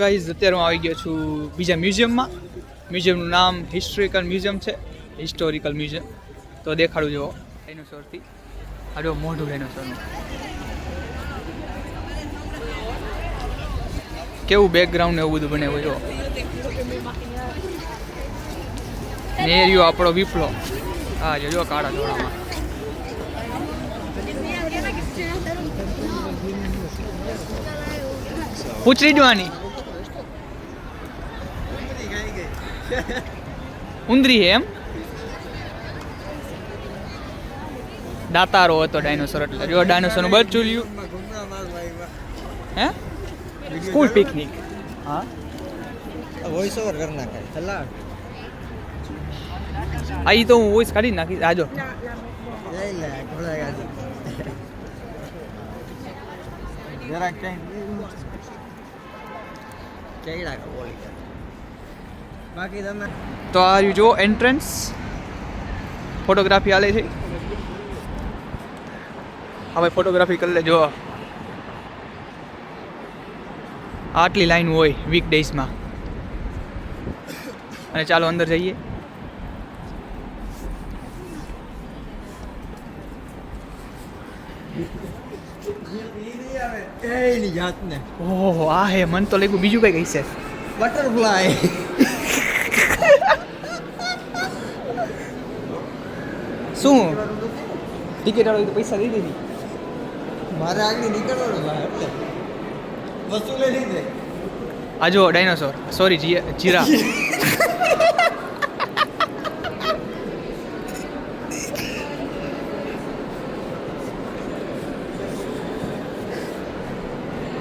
Guys અત્યારે હું આવી ગયો છું બીજા મ્યુઝિયમમાં. મ્યુઝિયમનું નામ હિસ્ટોરિકલ મ્યુઝિયમ છે. હિસ્ટોરિકલ મ્યુઝિયમ તો દેખાડું જો ડાયનોસોરથી. આ જો મોઢું ડાયનોસોરનું, કેવું બેકગ્રાઉન્ડ ને એવું બધું બને હોય. ને એ રહ્યો આપણો વિપલો. હા જો કાળા ધોળામાં. પૂછડી જોવાની ઉંદરી હે એમ. દાતારો હતો ડાયનોસોર, એટલે જો ડાયનોસોરનું બચ્ચું લ્યું. હે સ્કૂલ પિકનિક. હા વોઇસ ઓવર કરી નાખે ચલા. આ ઈ તો હું વોઇસ કાઢી નાખી. આજો લઈ લે ઘોડા ગાડી જરાક કેડા બોલી બાકી તમે તો આ રહ્યું જો એન્ટ્રન્સ. ફોટોગ્રાફી હાલે છે. હવે ફોટોગ્રાફી કરી લેજો. આટલી લાઈન હોય વીક ડેઝમાં. અને ચાલો અંદર જઈએ. એની જાતને ઓહો આ હે. મન તો લાગ્યું બીજું કઈ છે. બટરફ્લાય શું ટિકિટ વાળો તો પૈસા દઈ દીધી. મારે આગળ નીકળવાનું ભાઈ એટલે વસૂલે લીધે. આ જો ડાયનોસોર, સોરી જીરા.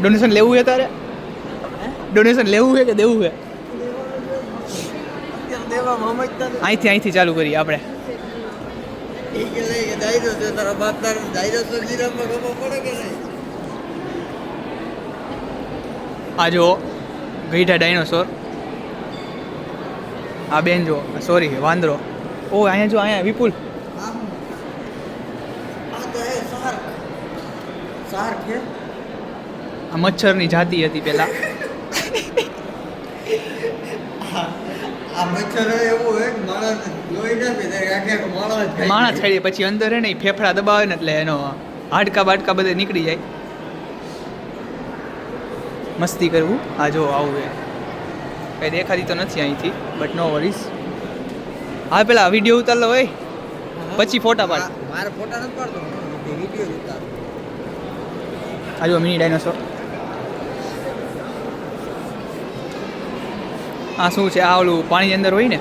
ડોનેશન લેવું છે તારે? ડોનેશન લેવું છે કે દેવું છે? દેવા મમજતા અહીંથી ચાલુ કરીએ આપણે. એ કે લઈ કે દાયરો છે તારા બાપ તારો દાયરો તો જીરામાં ગમો પડે કે નહીં. આ જો ગઈઢા ડાયનોસોર. આ બેન જો, સોરી વાંદરો. ઓ અહીંયા જો, અહીંયા વિપુલ. આ તો હે શાર્ક. શાર્ક છે. આ મચ્છરની જાતિ હતી પેલા. આ મચ્છર એવું હે કે માણસ લોહી ના પીધે આખે માણસ માણસ ખાઈ પછી અંદર હે ને ઈ ફેફડા દબાવે ને એટલે એનો હાડકા બાડકા બધે નીકળી જાય. મસ્તી કરવું. આ જો આવું હે. કઈ દેખાતી તો નથી અહીંથી, બટ નો વરીઝ. હા પેલા વિડીયો ઉતાર લો હોય પછી ફોટા પાડ. મારે ફોટા નથી પાડતો, વિડીયો ઉતાર. આ જો મિની ડાયનોસોર. આ શું છે? આ ઓલું પાણીની અંદર હોય ને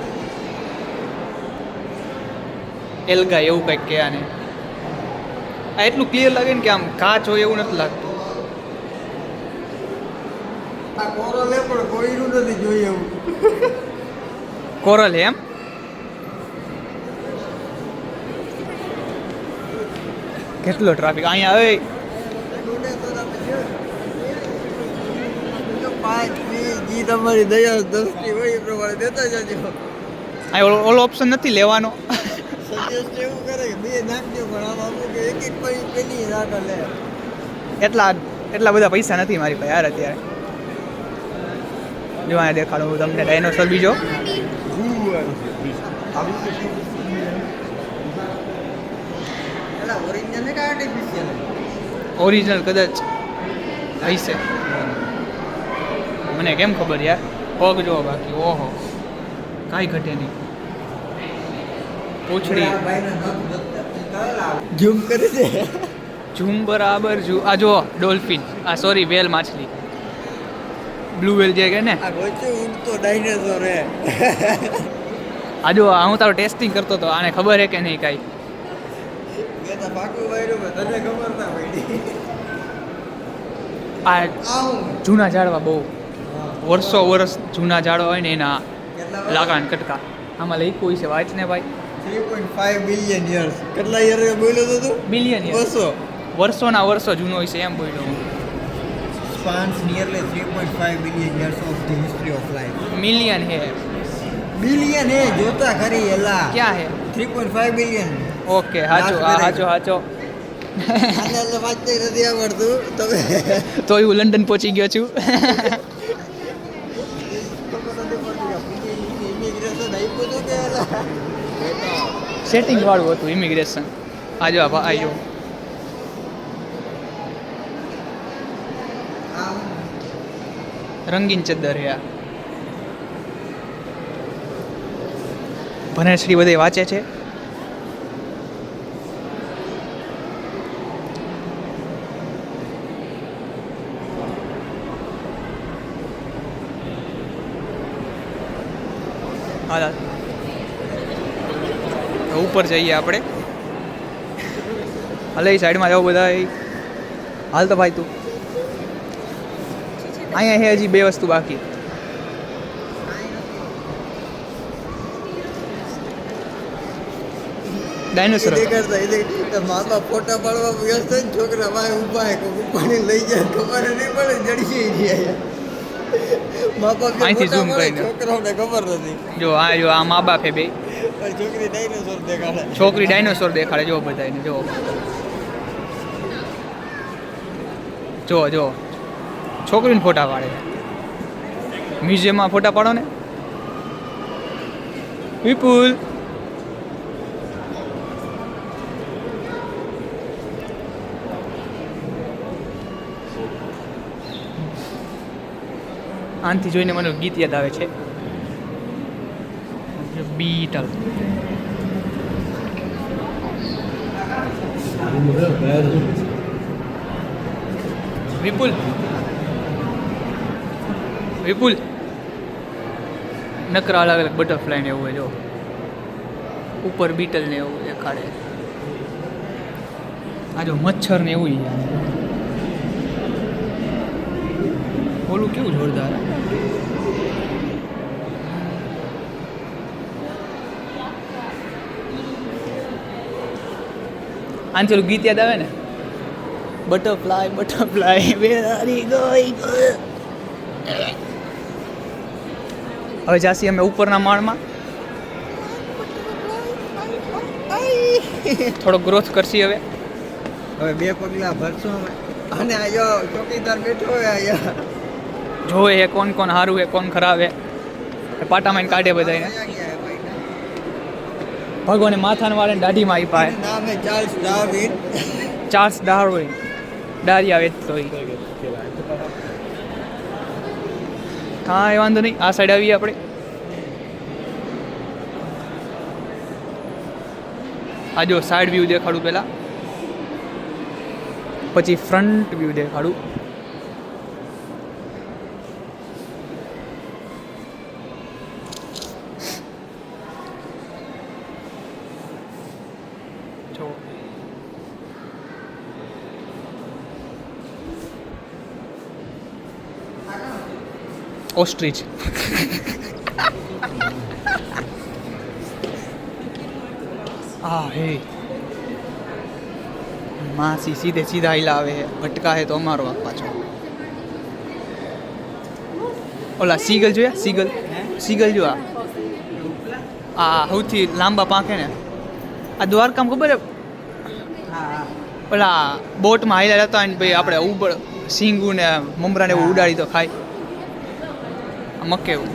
એલ્ગા એવું કંઈક કે આને. આ એટલું ક્લિયર લાગે ને કે આમ કાચ હોય એવું નથી લાગતું. આ કોરો લે પણ કોઈનું નથી જોઈએ એવું. કોરલ એમ. કેટલો ટ્રાફિક અહીંયા આવે. 5 જી તમારી દયા દ્રષ્ટિ હોય એ પ્રમાણે દેતા જજો. અહીં ઓલો ઓપ્શન નથી લેવાનો. સજેસ્ટ એવું કરે કે બે નાખજો પણ આમ અમુક એક પડી પેલી નાખો લે. એટલા બધા પૈસા નથી મારી પાસે યાર અત્યારે. જો અહીંયા દેખાડું હું તમને ડાયનોસોર બીજો. ઓરિજિનલ કે આર્ટિફિશિયલ? ઓરિજિનલ કદાચ હશે, મને કેમ ખબર યાર. પગ જો બાકી ઓહો કાંઈ ઘટે નહીં. પૂછડી ઝૂમ કરે છે. ઝૂમ બરાબર. આ જો ડોલ્ફિન. આ સોરી વેલ માછલી. બ્લુ વેલ જે કે ને. આ ગોચે ઉડતો ડાયનોસોર હે. આ જો હું તારો ટેસ્ટિંગ કરતો હતો. આને ખબર હે કે નહીં કાંઈ? મેં તો પાકું વાયરું તને ખબર ના પડી. આ જૂના ઝાડવા બહુ વર્ષો વર્ષ જૂના ઝાડવા હોય ને એના લાકડાના કટકા આમાં લખ્યું છે. વાંચ ને ભાઈ. 3.5 બિલિયન યર્સ. કેટલા યર બોલ્યો તો તું? બિલિયન બસો. વર્ષોના વર્ષો જૂનો હોય છે એમ બોલ્યો હું. spans nearly 3.5 billion years of the history of life. Million હે. બિલિયન હે જોતા ખરી એલા. ક્યાં હે? 3.5 બિલિયન. ઓકે હાચો હાચો. આને વાંચતા નથી આવડતું તમે. તો હું લંડન પહોંચી ગયો છું. નથી પડતી કે ઇમિગ્રેશન આપ્યું હતું કે સેટિંગ વાળું હતું ઇમિગ્રેશન. આજો આજો રંગીન ચદ્દર હે. ભનેશ્રી બધે વાંચે છે. હાલ ઉપર જઈએ આપણે. હાલે એ સાઈડમાં જાઓ બધા. હાલ તો ભાઈ તું અહીંયા છે હજી 2 વસ્તુ બાકી. ડાયનોસોર મા બાપ ફોટા પાડવા વ્યસ્ત હોય ને છોકરા ભાઈ ઊભા હે કોઈ ઉપાડી લઈ જાય ખબર નહીં પડે જડી જાય. મા બાપ અહીંથી zoom કરીને. છોકરાઓને ખબર નથી. જો આ મા બાપ હે બે. પણ છોકરી ડાયનોસોર દેખાડે. છોકરી ડાયનોસોર દેખાડે. જો બધાને જો જો જો છોકરીને ફોટા પાડે. મ્યુઝિયમમાં ફોટા પાડો ને વિપુલ. આનથી જોઈને મને ગીત યાદ આવે છે. બીટલ. વિપુલ વિપુલ નકરા અલગ અલગ બટરફ્લાય ને એવું હોય. જો ઉપર બીટલ ને એવું દેખાડે. આ જો મચ્છર ને એવું ઓલું કેવું જોરદાર. આનથી ઓલું ગીત યાદ આવે ને butterfly butterfly where are you going. હવે જાસી અમે ઉપરના માળમાં. થોડો ગ્રોથ કરશી હવે. હવે 2 પગલા ભરશું અને આયો ચોકીદાર બેઠો હોય આયા જોવે હે કોણ કોણ સારું હે કોણ ખરાબ હે. પાટામાં કાઢે બધાને. ભગવાને માથાને વાળે દાઢીમાં આવી પાય. નામ હે ચાર્લ્સ ડાર્વિન. ચાર્લ્સ ડાર્વિન ડારિયા વેચતો હોય. હા એ વાંધો નહીં. આ સાઈડ આવીએ આપણે. આ જો સાઈડ વ્યૂ દેખાડું પહેલાં, પછી ફ્રન્ટ વ્યૂ દેખાડું. જો ઓસ્ટ્રીચ. હા હે માસી સીધા હિલાવે હે. ભટકા હે તો અમારો વાંક પાછો. ઓલા સીગલ જોયા? સીગલ જો. આ સૌથી લાંબા પાંખ હે ને. આ દ્વારકામાં ખબર હે ઓલા બોટમાં હાઈલા હતા ને ભાઈ આપણે ઉબળ સિંગું ને મમરાને એવું ઉડાડી તો ખાય. મકે એવું.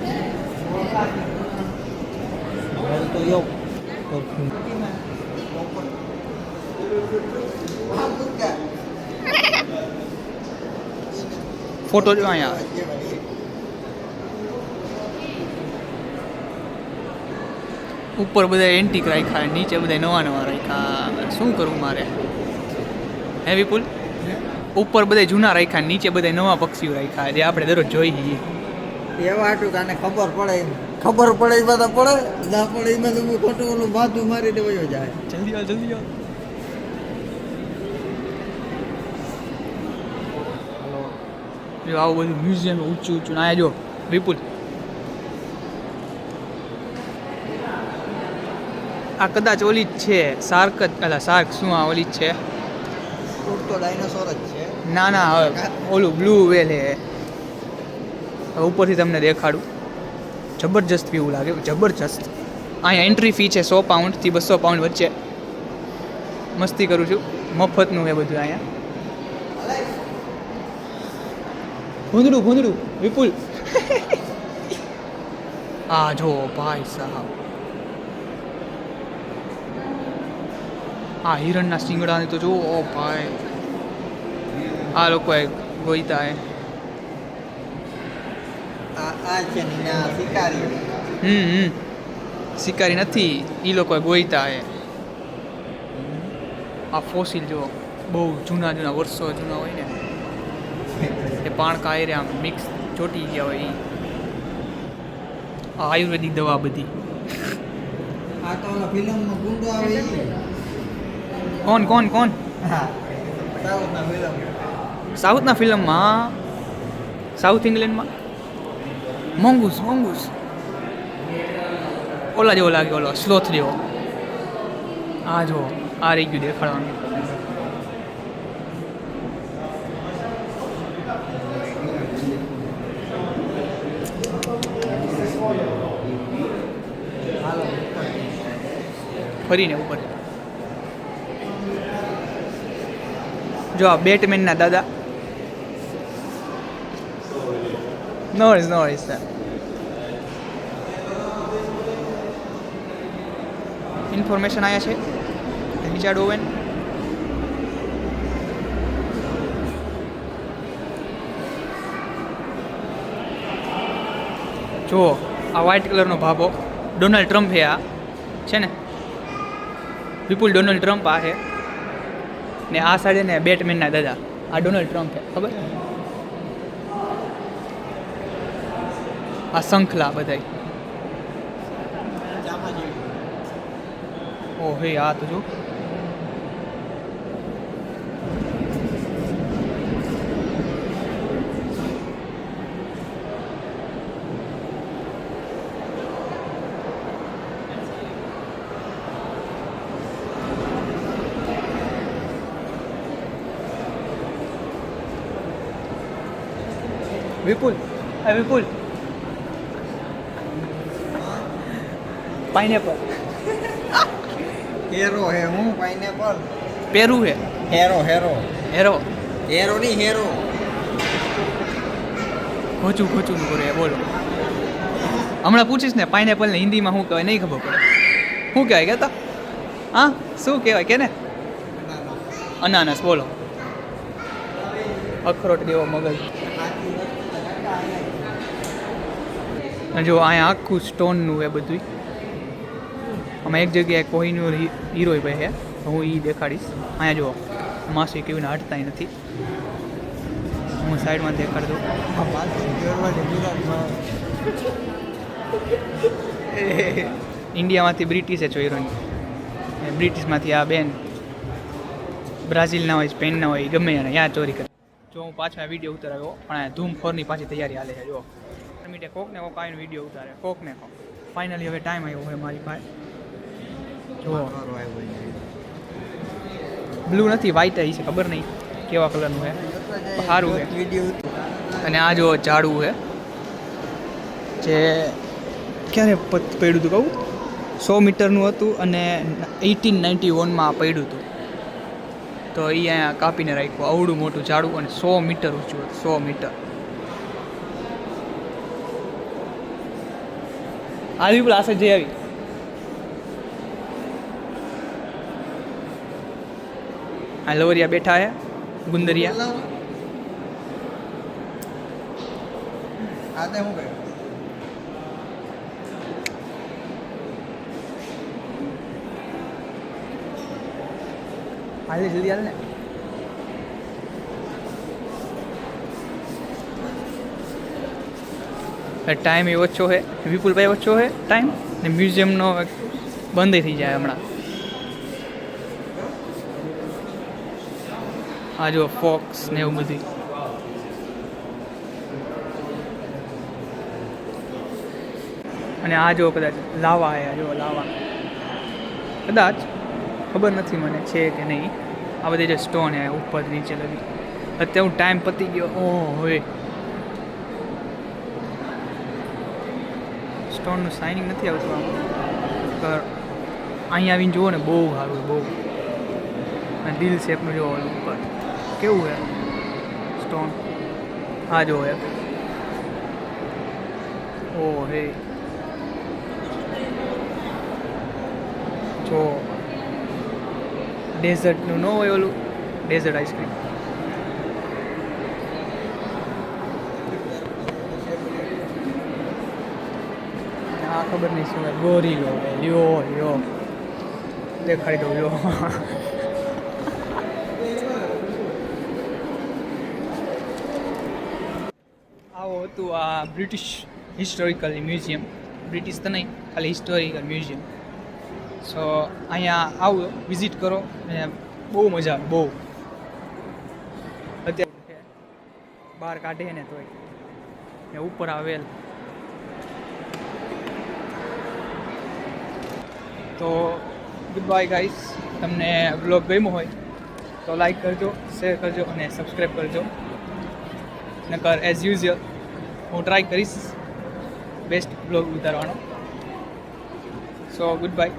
ફોટો જો અહીંયા આવે. ઉપર બધા એન્ટિક રાખ્યા, નીચે બધા નવા રાખ્યા. શું કરવું મારે હે વિપુલ? ઉપર બધા જૂના રાખ્યા, નીચે બધા નવા પક્ષીઓ રાખ્યા જે આપણે દરરોજ જોઈ છીએ. એવા હતું કે આને ખબર પડે એમ બધા પડે ના પડે એમાં તો ખોટું ઓલું માથું મારીને વયો જાય. જલ્દી આવ. જો આવું બધું મ્યુઝિયમ ઊંચું આયા જો વિપુલ. આ કદાચ ઓલી જ છે શાર્ક જ. શાર્ક શું આ ઓલી જ છે? ઉડતો ડાયનોસોર જ છે. ના હવે ઓલું બ્લુ વેલ હે. હવે ઉપરથી તમને દેખાડું. જબરજસ્ત વ્યૂ લાગે, જબરજસ્ત. અહીંયા એન્ટ્રી ફી છે 100 પાઉન્ડથી 200 પાઉન્ડ વચ્ચે. મસ્તી કરું છું, મફતનું એ બધું અહીંયા. ભૂંદડું વિપુલ. આ જો ભાઈ સાહેબ, આ હિરણના શિંગડાને તો જુઓ ભાઈ. આ લોકોએ ગોઈતા હે. આ છે ને આ શિકારી. શિકારી નથી, એ લોકોએ ગોઈતા હે. આ ફોસિલ જો બહુ જૂના જૂના વર્ષો જૂના હોય ને એ પાણકા એ આમ મિક્સ ચોટી ગયા હોય. આ આયુર્વેદિક દવા બધી. આ તો ઓલા ફિલ્મમાં ગુંડો આવે ઈ. કોણ કોણ કોણ? હા, સાઉથના ફિલ્મ. સાઉથના ફિલ્મમાં, સાઉથ ઇંગ્લેન્ડમાં મોંગુસ મોંગુસ ઓલા જેવો લાગે, ઓલો સ્લોથ જેવો. આ જો આ રહી ગયું દેખાડવાનું. ફરીને ઉપર જો આ બેટમેનના દાદા. નો વરીઝ નો વરીઝ સર. ઇન્ફોર્મેશન આયા છે રિચાર્ડ ઓવેન. જો આ વ્હાઇટ કલરનો ભાગો ડોનાલ્ડ ટ્રમ્પ છે. આ છે ને વિપુલ ડોનાલ્ડ ટ્રમ્પ આ છે ને આ સાઈડે ને બેટમેનના દાદા આ ડોનાલ્ડ ટ્રમ્પ છે, ખબર? આ શંખલા બધાય. ઓ હે આ તો જો વિપુલ. વિપુલ પાઇનેપલ હેરો હે હું પાઇનેપલ. પેરું હે. હેરો હેરો હેરો હેરો નહીં હેરો. ખોચું ખોચું નું કરે બોલો. હમણાં પૂછીશ ને પાઇનેપલ ને હિન્દીમાં શું કહેવાય નહીં ખબર પડે. શું કહેવાય કહેતા? હા શું કહેવાય કે ને? અનાનસ બોલો. અખરોટ જેવો મગજ. જો અહીંયા આખું સ્ટોનનું એ બધું. આમાં એક જગ્યાએ કોહિનૂર હીરો ભાઈ છે, હું એ દેખાડીશ. અહીંયા જો માસી કેવી ને હટતા નથી. હું સાઈડમાં દેખાડ દઉં. ઇન્ડિયામાંથી બ્રિટિશે છો હિરોઈન. બ્રિટિશમાંથી આ બેન બ્રાઝિલના હોય, સ્પેનના હોય, ગમે એને ત્યાં ચોરી કરે. જો હું પાછો આ વિડીયો ઉતાર્યો પણ આ ધૂમ 4ની પાછી તૈયારી હાલે છે. જો મીટે કોક ને કોક આવીને વિડીયો ઉતારે, કોક ને કોક. ફાઇનલી હવે ટાઈમ આવ્યો હોય મારી પાસે. જો બ્લુ નથી, વ્હાઈટ આવી છે, ખબર નહીં કેવા કલરનું છે, સારું છે. અને આ જો ઝાડવું છે જે ક્યારે પડ્યું હતું કહું, 100 મીટરનું હતું અને 1891માં પડ્યું હતું. તો એ અહીંયા કાપીને રાખ્યું. આવડું મોટું ઝાડવું અને 100 મીટર ઊંચું હતું. 100 મીટર. આવી પેલા આશે જઈ આવી. આ લવરિયા બેઠા હે, ગુંદરિયા. આતે હું કહ્યું હાલ જલ્દી હાલ ને. ટાઈમ એ ઓછો છે, વિપુલભાઈ ઓછો છે ટાઈમ, ને મ્યુઝિયમનો બંધ થઈ જાય હમણાં. આ જો ફોક્સ ને એવું બધું. અને આ જો કદાચ લાવા હે, જો લાવા કદાચ, ખબર નથી મને છે કે નહીં. આ બધી જે સ્ટોન હે ઉપર નીચે લગી. અત્યારે હું ટાઈમ પતી ગયો. ઓહ હોય સ્ટોનનું શાઇનિંગ નથી આવતું આમ. અહીં આવીને જુઓ ને, બહુ સારું, બહુ. અને દિલ શેપનું જોવો ઉપર કેવું છે સ્ટોન. હા જો હે. ઓ હે જો ડેઝર્ટનું ન હોય ઓલું ડેઝર્ટ આઈસ્ક્રીમ. આ ખબર નહીં શું ગોરીલો લ્યો દેખાડી દઉં લ્યો. આવો હતું આ બ્રિટિશ હિસ્ટોરિકલ મ્યુઝિયમ. બ્રિટિશ તો નહીં, ખાલી હિસ્ટોરિકલ મ્યુઝિયમ. સો અહીંયા આવો, વિઝિટ કરો અને બહુ મજા આવે, બહુ. અત્યારે બહાર કાઢે ને તોય ને ઉપર આવેલ. તો ગુડ બાય ગાઈસ. તમને બ્લોગ ગમ્યો હોય તો લાઈક કરજો, શેર કરજો અને સબસ્ક્રાઈબ કરજો. નકર એઝ યુઝ્યુઅલ હું ટ્રાય કરીશ બેસ્ટ બ્લોગ ઉતારવાનો. So good bye.